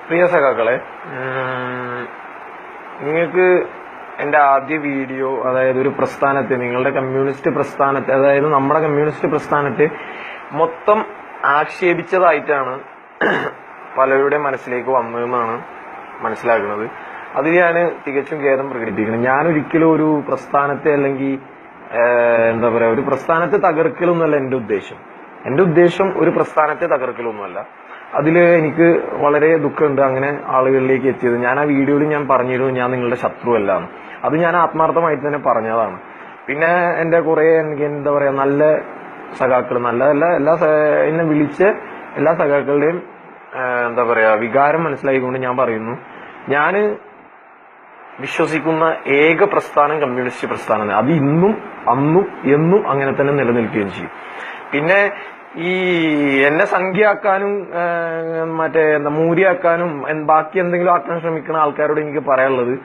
പ്രിയ സഖാക്കളെ, നിങ്ങൾക്ക് എന്റെ ആദ്യ വീഡിയോ, അതായത് ഒരു പ്രസ്ഥാനത്തെ, നിങ്ങളുടെ കമ്മ്യൂണിസ്റ്റ് പ്രസ്ഥാനത്തെ, അതായത് നമ്മുടെ കമ്മ്യൂണിസ്റ്റ് പ്രസ്ഥാനത്തെ മൊത്തം ആക്ഷേപിച്ചതായിട്ടാണ് പലരുടെ മനസ്സിലേക്ക് വന്നതെന്നാണ് മനസ്സിലാക്കുന്നത്. അത് ഞാൻ തികച്ചും ഖേദം പ്രകടിപ്പിക്കണം. ഞാനൊരിക്കലും ഒരു പ്രസ്ഥാനത്തെ അല്ലെങ്കിൽ എന്താ പറയാ, ഒരു പ്രസ്ഥാനത്തെ തകർക്കലൊന്നുമല്ല എന്റെ ഉദ്ദേശം. എന്റെ ഉദ്ദേശം ഒരു പ്രസ്ഥാനത്തെ തകർക്കലൊന്നുമല്ല. അതില് എനിക്ക് വളരെ ദുഃഖമുണ്ട് അങ്ങനെ ആളുകളിലേക്ക് എത്തിയത്. ഞാൻ ആ വീഡിയോയിൽ ഞാൻ പറഞ്ഞിരുന്നു ഞാൻ നിങ്ങളുടെ ശത്രുവല്ലാന്ന്. അത് ഞാൻ ആത്മാർത്ഥമായിട്ട് തന്നെ പറഞ്ഞതാണ്. പിന്നെ എന്റെ കുറെ എനിക്ക് എന്താ പറയാ നല്ല സഖാക്കൾ, നല്ലതല്ല, എന്നെ വിളിച്ച എല്ലാ സഖാക്കളുടെയും എന്താ പറയാ വികാരം മനസ്സിലാക്കിക്കൊണ്ട് ഞാൻ പറയുന്നു, ഞാന് വിശ്വസിക്കുന്ന ഏക പ്രസ്ഥാനം കമ്മ്യൂണിസ്റ്റ് പ്രസ്ഥാനം. അത് ഇന്നും അന്നും എന്നും അങ്ങനെ തന്നെ നിലനിൽക്കുകയും ചെയ്യും. പിന്നെ ഈ എന്നെ സംഖ്യയാക്കാനും മൂരിയാക്കാനും ബാക്കി എന്തെങ്കിലും ആക്കാൻ ശ്രമിക്കുന്ന ആൾക്കാരോട് എനിക്ക് പറയാനുള്ളത്,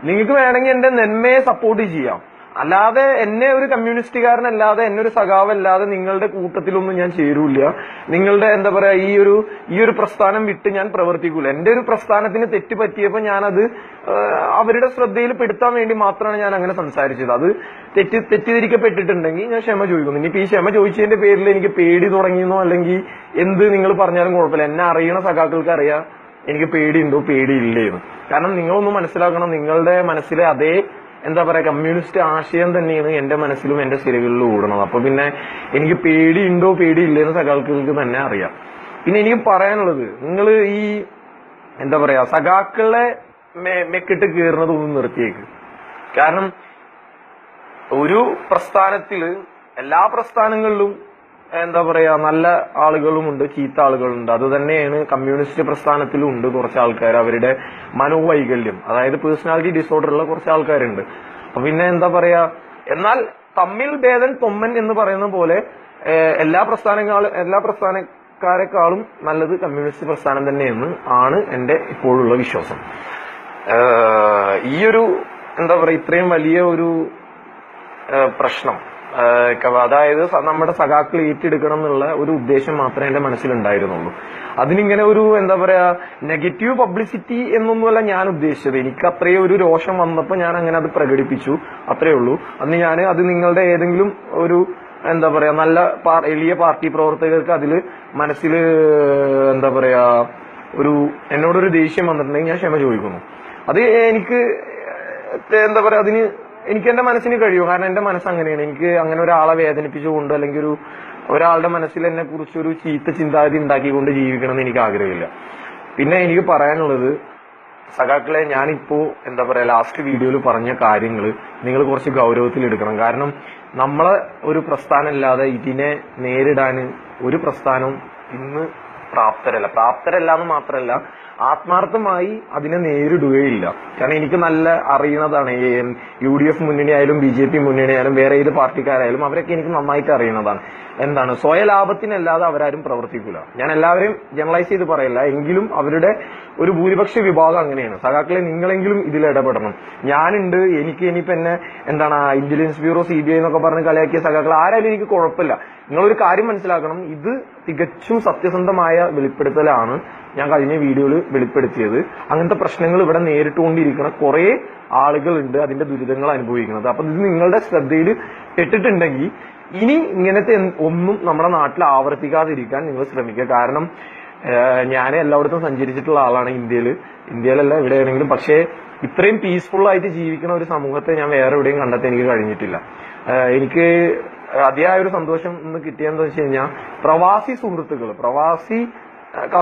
നിങ്ങൾക്ക് വേണമെങ്കിൽ എന്റെ നന്മയെ സപ്പോർട്ട് ചെയ്യാം, അല്ലാതെ എന്നെ ഒരു കമ്മ്യൂണിസ്റ്റുകാരനല്ലാതെ എന്നെ ഒരു സഖാവല്ലാതെ നിങ്ങളുടെ കൂട്ടത്തിലൊന്നും ഞാൻ ചേരൂല. നിങ്ങളുടെ എന്താ പറയാ ഈ ഒരു പ്രസ്ഥാനം വിട്ട് ഞാൻ പ്രവർത്തിക്കൂല. എന്റെ ഒരു പ്രസ്ഥാനത്തിന് തെറ്റ് പറ്റിയപ്പോൾ ഞാനത് അവരുടെ ശ്രദ്ധയിൽ പെടുത്താൻ വേണ്ടി മാത്രമാണ് ഞാൻ അങ്ങനെ സംസാരിച്ചത്. അത് തെറ്റിദ്ധരിക്കപ്പെട്ടിട്ടുണ്ടെങ്കിൽ ഞാൻ ക്ഷമ ചോദിക്കുന്നു. ഇനിയിപ്പോ ഈ ക്ഷമ ചോദിച്ചതിന്റെ പേരിൽ എനിക്ക് പേടി തുടങ്ങിയെന്നോ അല്ലെങ്കിൽ എന്ത് നിങ്ങൾ പറഞ്ഞാലും കുഴപ്പമില്ല. എന്നെ അറിയണ സഖാക്കൾക്ക് അറിയാം എനിക്ക് പേടിയുണ്ടോ പേടിയില്ലേന്ന്. കാരണം നിങ്ങളൊന്ന് മനസ്സിലാക്കണം, നിങ്ങളുടെ മനസ്സിലെ അതേ എന്താ പറയാ കമ്മ്യൂണിസ്റ്റ് ആശയം തന്നെയാണ് എന്റെ മനസ്സിലും എന്റെ സിരകളിലും ഓടണത്. അപ്പൊ പിന്നെ എനിക്ക് പേടിയുണ്ടോ പേടിയില്ലേന്ന് സഖാക്കൾക്ക് തന്നെ അറിയാം. പിന്നെ എനിക്ക് പറയാനുള്ളത്, നിങ്ങൾ ഈ എന്താ പറയാ സഖാക്കളെ മെക്കിട്ട് കീറുന്നത് ഒന്ന് നിർത്തിയേക്ക്. കാരണം ഒരു പ്രസ്ഥാനത്തില്, എല്ലാ പ്രസ്ഥാനങ്ങളിലും എന്താ പറയാ നല്ല ആളുകളുമുണ്ട്, ചീത്ത ആളുകളുണ്ട്. അത് തന്നെയാണ് കമ്മ്യൂണിസ്റ്റ് പ്രസ്ഥാനത്തിലും ഉണ്ട് കുറച്ച് ആൾക്കാർ. അവരുടെ മനോവൈകല്യം, അതായത് പേഴ്സണാലിറ്റി ഡിസോർഡർ ഉള്ള കുറച്ച് ആൾക്കാരുണ്ട്. അപ്പൊ പിന്നെ എന്താ പറയാ, എന്നാൽ തമ്മിൽ ഭേദൻ തൊമ്മൻ എന്ന് പറയുന്ന പോലെ എല്ലാ പ്രസ്ഥാനക്കാരെക്കാളും നല്ലത് കമ്മ്യൂണിസ്റ്റ് പ്രസ്ഥാനം തന്നെയെന്ന് ആണ് എന്റെ ഇപ്പോഴുള്ള വിശ്വാസം. ഈയൊരു എന്താ പറയാ ഇത്രയും വലിയ ഒരു പ്രശ്നം, അതായത് നമ്മുടെ സഖാക്കൾ ഏറ്റെടുക്കണം എന്നുള്ള ഒരു ഉദ്ദേശം മാത്രമേ എന്റെ മനസ്സിലുണ്ടായിരുന്നുള്ളൂ. അതിനിങ്ങനെ ഒരു എന്താ പറയാ നെഗറ്റീവ് പബ്ലിസിറ്റി എന്നൊന്നുമല്ല ഞാൻ ഉദ്ദേശിച്ചത്. എനിക്ക് അത്രയും ഒരു രോഷം വന്നപ്പോൾ ഞാൻ അങ്ങനെ അത് പ്രകടിപ്പിച്ചു, അത്രേ ഉള്ളൂ. അന്ന് അത് നിങ്ങളുടെ ഏതെങ്കിലും ഒരു എന്താ പറയാ നല്ല എളിയ പാർട്ടി പ്രവർത്തകർക്ക് അതിൽ മനസ്സിൽ എന്താ പറയാ എന്നോടൊരു ദേഷ്യം വന്നിട്ടുണ്ടെങ്കിൽ ഞാൻ ക്ഷമ ചോദിക്കുന്നു. അത് എനിക്ക് എന്താ പറയാ എനിക്ക് എന്റെ മനസ്സിന് കഴിയും. കാരണം എന്റെ മനസ്സ് അങ്ങനെയാണ്. എനിക്ക് അങ്ങനെ ഒരാളെ വേദനിപ്പിച്ചുകൊണ്ട് അല്ലെങ്കിൽ ഒരാളുടെ മനസ്സിൽ എന്നെ കുറിച്ച് ഒരു ചീത്ത ചിന്താഗതി ഉണ്ടാക്കിക്കൊണ്ട് ജീവിക്കണമെന്ന് എനിക്ക് ആഗ്രഹമില്ല. പിന്നെ എനിക്ക് പറയാനുള്ളത്, സഖാക്കളെ, ഞാനിപ്പോ എന്താ പറയാ ലാസ്റ്റ് വീഡിയോയിൽ പറഞ്ഞ കാര്യങ്ങൾ നിങ്ങൾ കുറച്ച് ഗൗരവത്തിൽ എടുക്കണം. കാരണം നമ്മളെ ഒരു പ്രസ്ഥാനം ഇല്ലാതെ ഇതിനെ നേരിടാൻ ഒരു പ്രസ്ഥാനവും ഇന്ന് പ്രാപ്തരല്ല എന്ന് മാത്രമല്ല ആത്മാർത്ഥമായി അതിനെ നേരിടുകയില്ല. കാരണം എനിക്ക് നല്ല അറിയുന്നതാണ്. UDF മുന്നണി ആയാലും BJP മുന്നണി ആയാലും വേറെ ഏത് പാർട്ടിക്കാരായാലും അവരൊക്കെ എനിക്ക് നന്നായിട്ട് അറിയുന്നതാണ്. എന്താണ് സ്വയലാഭത്തിനല്ലാതെ അവരാരും പ്രവർത്തിക്കൂല. ഞാൻ എല്ലാവരെയും ജനറലൈസ് ചെയ്ത് പറയില്ല, എങ്കിലും അവരുടെ ഒരു ഭൂരിപക്ഷ വിഭാഗം അങ്ങനെയാണ്. സഖാക്കളെ, നിങ്ങളെങ്കിലും ഇതിൽ ഇടപെടണം. ഞാനുണ്ട്, എനിക്ക് ഇനിയിപ്പോ എന്നെ ഇന്റലിജൻസ് ബ്യൂറോ CBI എന്നൊക്കെ പറഞ്ഞ് കളിയാക്കിയ സഖാക്കൾ ആരായാലും എനിക്ക് കുഴപ്പമില്ല. നിങ്ങളൊരു കാര്യം മനസ്സിലാക്കണം, ഇത് തികച്ചും സത്യസന്ധമായ വെളിപ്പെടുത്തലാണ് ഞാൻ കഴിഞ്ഞ വീഡിയോയിൽ വെളിപ്പെടുത്തിയത്. അങ്ങനത്തെ പ്രശ്നങ്ങൾ ഇവിടെ നേരിട്ടുകൊണ്ടിരിക്കുന്ന കുറെ ആളുകളുണ്ട്, അതിന്റെ ദുരിതങ്ങൾ അനുഭവിക്കുന്നത്. അപ്പൊ ഇത് നിങ്ങളുടെ ശ്രദ്ധയിൽ പെട്ടിട്ടുണ്ടെങ്കിൽ ഇനി ഇങ്ങനത്തെ ഒന്നും നമ്മുടെ നാട്ടിൽ ആവർത്തിക്കാതിരിക്കാൻ നിങ്ങൾ ശ്രമിക്കുക. കാരണം ഞാൻ എല്ലായിടത്തും സഞ്ചരിച്ചിട്ടുള്ള ആളാണ്, ഇന്ത്യയിലല്ല എവിടെയാണെങ്കിലും. പക്ഷേ ഇത്രയും പീസ്ഫുൾ ആയിട്ട് ജീവിക്കുന്ന ഒരു സമൂഹത്തെ ഞാൻ വേറെ എവിടെയും കണ്ടെത്താൻ എനിക്ക് കഴിഞ്ഞിട്ടില്ല. എനിക്ക് അതിയായ ഒരു സന്തോഷം ഇന്ന് കിട്ടിയെന്ന് വെച്ച് കഴിഞ്ഞാൽ പ്രവാസി സുഹൃത്തുക്കൾ, പ്രവാസി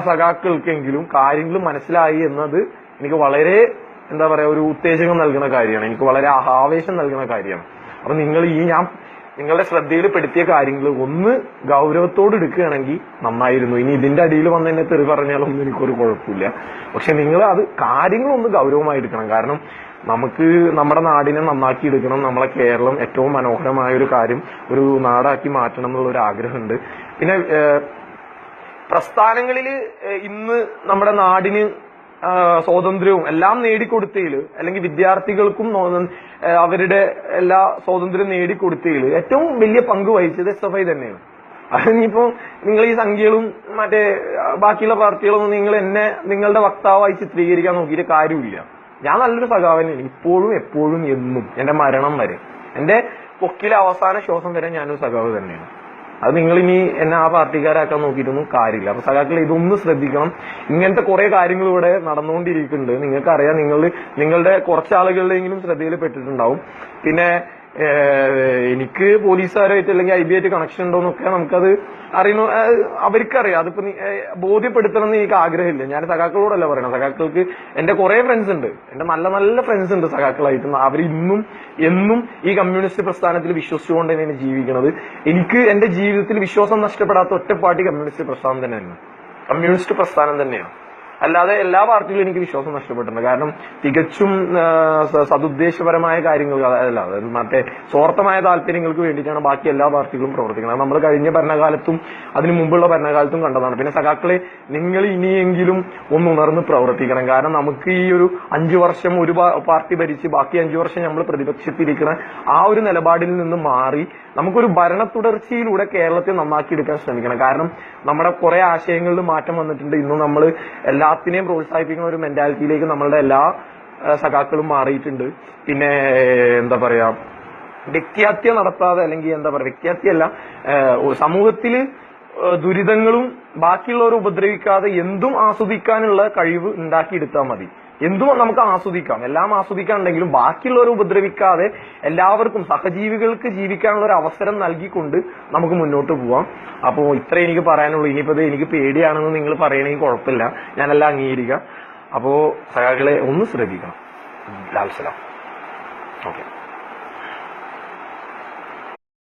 സഖാക്കൾക്കെങ്കിലും കാര്യങ്ങൾ മനസ്സിലായി എന്നത് എനിക്ക് വളരെ എന്താ പറയാ ഒരു ഉത്തേജകം നൽകുന്ന കാര്യമാണ്. എനിക്ക് വളരെ ആവേശം നൽകുന്ന കാര്യമാണ്. അപ്പൊ നിങ്ങൾ ഞാൻ നിങ്ങളുടെ ശ്രദ്ധയിൽ പെടുത്തിയ കാര്യങ്ങൾ ഒന്ന് ഗൗരവത്തോട് എടുക്കുകയാണെങ്കിൽ നന്നായിരുന്നു. ഇനി ഇതിന്റെ അടിയിൽ വന്ന് എന്നെ തെറി പറഞ്ഞാലൊന്നും എനിക്കൊരു കുഴപ്പമില്ല. പക്ഷെ നിങ്ങൾ അത് കാര്യങ്ങളൊന്ന് ഗൗരവമായി എടുക്കണം. കാരണം നമുക്ക് നമ്മുടെ നാടിനെ നന്നാക്കി എടുക്കണം. നമ്മളെ കേരളം ഏറ്റവും മനോഹരമായ ഒരു കാര്യം ഒരു നാടാക്കി മാറ്റണം എന്നുള്ള ഒരു ആഗ്രഹമുണ്ട്. പിന്നെ പ്രസ്ഥാനങ്ങളിൽ ഇന്ന് നമ്മുടെ നാടിന് സ്വാതന്ത്ര്യവും എല്ലാം നേടിക്കൊടുത്തതിൽ, അല്ലെങ്കിൽ വിദ്യാർത്ഥികൾക്കും അവരുടെ എല്ലാ സ്വാതന്ത്ര്യം നേടിക്കൊടുത്തതിൽ ഏറ്റവും വലിയ പങ്ക് വഹിച്ചത് SFI തന്നെയാണ്. അതിനിപ്പോ നിങ്ങൾ ഈ സംഖ്യകളും മറ്റേ ബാക്കിയുള്ള പാർട്ടികളൊന്നും നിങ്ങൾ എന്നെ നിങ്ങളുടെ വക്താവായി ചിത്രീകരിക്കാൻ നോക്കിയിട്ട് കാര്യമില്ല. ഞാൻ നല്ലൊരു സഖാവനാണ് ഇപ്പോഴും എപ്പോഴും എന്നും എന്റെ മരണം വരെ, എന്റെ പൊക്കിലെ അവസാന ശ്വാസം വരെ ഞാനൊരു സഖാവ് തന്നെയാണ്. അത് നിങ്ങൾ ഇനി എന്നെ ആ പാർട്ടിക്കാരാക്കാൻ നോക്കിയിട്ടൊന്നും കാര്യമില്ല. അപ്പൊ സഖാക്കൾ ഇതൊന്ന് ശ്രദ്ധിക്കണം. ഇങ്ങനത്തെ കുറെ കാര്യങ്ങൾ ഇവിടെ നടന്നുകൊണ്ടിരിക്കുന്നുണ്ട്. നിങ്ങൾക്കറിയാം, നിങ്ങളുടെ കുറച്ചാളുകളുടെയെങ്കിലും ശ്രദ്ധയിൽ പെട്ടിട്ടുണ്ടാവും. പിന്നെ എനിക്ക് പോലീസുകാരായിട്ട് അല്ലെങ്കിൽ IB ആയിട്ട് കണക്ഷൻ ഉണ്ടോന്നൊക്കെ നമുക്കത് അറിയണോ, അവർക്കറിയാം. അതിപ്പോ ബോധ്യപ്പെടുത്തണം എന്ന് എനിക്ക് ആഗ്രഹമില്ല. ഞാൻ സഖാക്കളോടല്ല പറയണം. സഖാക്കൾക്ക് എന്റെ കുറെ ഫ്രണ്ട്സ് ഉണ്ട്, എന്റെ നല്ല നല്ല ഫ്രണ്ട്സ് ഉണ്ട് സഖാക്കളായിട്ട്. അവർ ഇന്നും എന്നും ഈ കമ്മ്യൂണിസ്റ്റ് പ്രസ്ഥാനത്തിൽ വിശ്വസിച്ചുകൊണ്ട് തന്നെയാണ് ജീവിക്കുന്നത്. എനിക്ക് എന്റെ ജീവിതത്തിൽ വിശ്വാസം നഷ്ടപ്പെടാത്ത ഒറ്റപ്പാർട്ടി കമ്മ്യൂണിസ്റ്റ് പ്രസ്ഥാനം തന്നെയാണ്, കമ്മ്യൂണിസ്റ്റ് പ്രസ്ഥാനം തന്നെയാണ്. അല്ലാതെ എല്ലാ പാർട്ടികളും എനിക്ക് വിശ്വാസം നഷ്ടപ്പെട്ടിട്ടുണ്ട്. കാരണം തികച്ചും സതുദ്ദേശപരമായ കാര്യങ്ങൾ, അല്ല മറ്റേ സ്വാർത്ഥമായ താല്പര്യങ്ങൾക്ക് വേണ്ടിയിട്ടാണ് ബാക്കി എല്ലാ പാർട്ടികളും പ്രവർത്തിക്കുന്നത്. നമ്മൾ കഴിഞ്ഞ ഭരണകാലത്തും അതിനു മുമ്പുള്ള ഭരണകാലത്തും കണ്ടതാണ്. പിന്നെ സഖാക്കളെ, നിങ്ങൾ ഇനിയെങ്കിലും ഒന്ന് ഉണർന്ന് പ്രവർത്തിക്കണം. കാരണം നമുക്ക് ഈ ഒരു 5 വർഷം ഒരു പാർട്ടി ഭരിച്ച് ബാക്കി 5 വർഷം നമ്മൾ പ്രതിപക്ഷത്തിരിക്കുന്ന ആ ഒരു നിലപാടിൽ നിന്ന് മാറി നമുക്കൊരു ഭരണ തുടർച്ചയിലൂടെ കേരളത്തെ നന്നാക്കിയെടുക്കാൻ ശ്രമിക്കണം. കാരണം നമ്മുടെ കുറെ ആശയങ്ങളിൽ മാറ്റം വന്നിട്ടുണ്ട്. ഇന്നും നമ്മൾ എല്ലാത്തിനെയും പ്രോത്സാഹിപ്പിക്കുന്ന ഒരു മെന്റാലിറ്റിയിലേക്ക് നമ്മളുടെ എല്ലാ സഖാക്കളും മാറിയിട്ടുണ്ട്. പിന്നെ എന്താ പറയാ, വ്യക്തിഹത്യ നടത്താതെ, അല്ലെങ്കിൽ എന്താ പറയാ, വ്യക്തിഹത്യയല്ല, സമൂഹത്തില് ദുരിതങ്ങളും ബാക്കിയുള്ളവരെ ഉപദ്രവിക്കാതെ എന്തും ആസ്വദിക്കാനുള്ള കഴിവ് ഉണ്ടാക്കിയെടുത്താൽ മതി. എന്തും നമുക്ക് ആസ്വദിക്കാം, എല്ലാം ആസ്വദിക്കാനുണ്ടെങ്കിലും ബാക്കിയുള്ളവരെ ഉപദ്രവിക്കാതെ എല്ലാവർക്കും സഹജീവികൾക്ക് ജീവിക്കാനുള്ള ഒരു അവസരം നൽകിക്കൊണ്ട് നമുക്ക് മുന്നോട്ട് പോവാം. അപ്പോ ഇത്രേ എനിക്ക് പറയാനുള്ളൂ. ഇനിയിപ്പോ എനിക്ക് പേടിയാണെന്ന് നിങ്ങൾ പറയണമെങ്കിൽ കുഴപ്പമില്ല, ഞാനെല്ലാം അംഗീകരിക്കാം. അപ്പോ സഖാക്കളെ ഒന്ന് ശ്രദ്ധിക്കണം. ലാൽ സലാം. ഓക്കെ.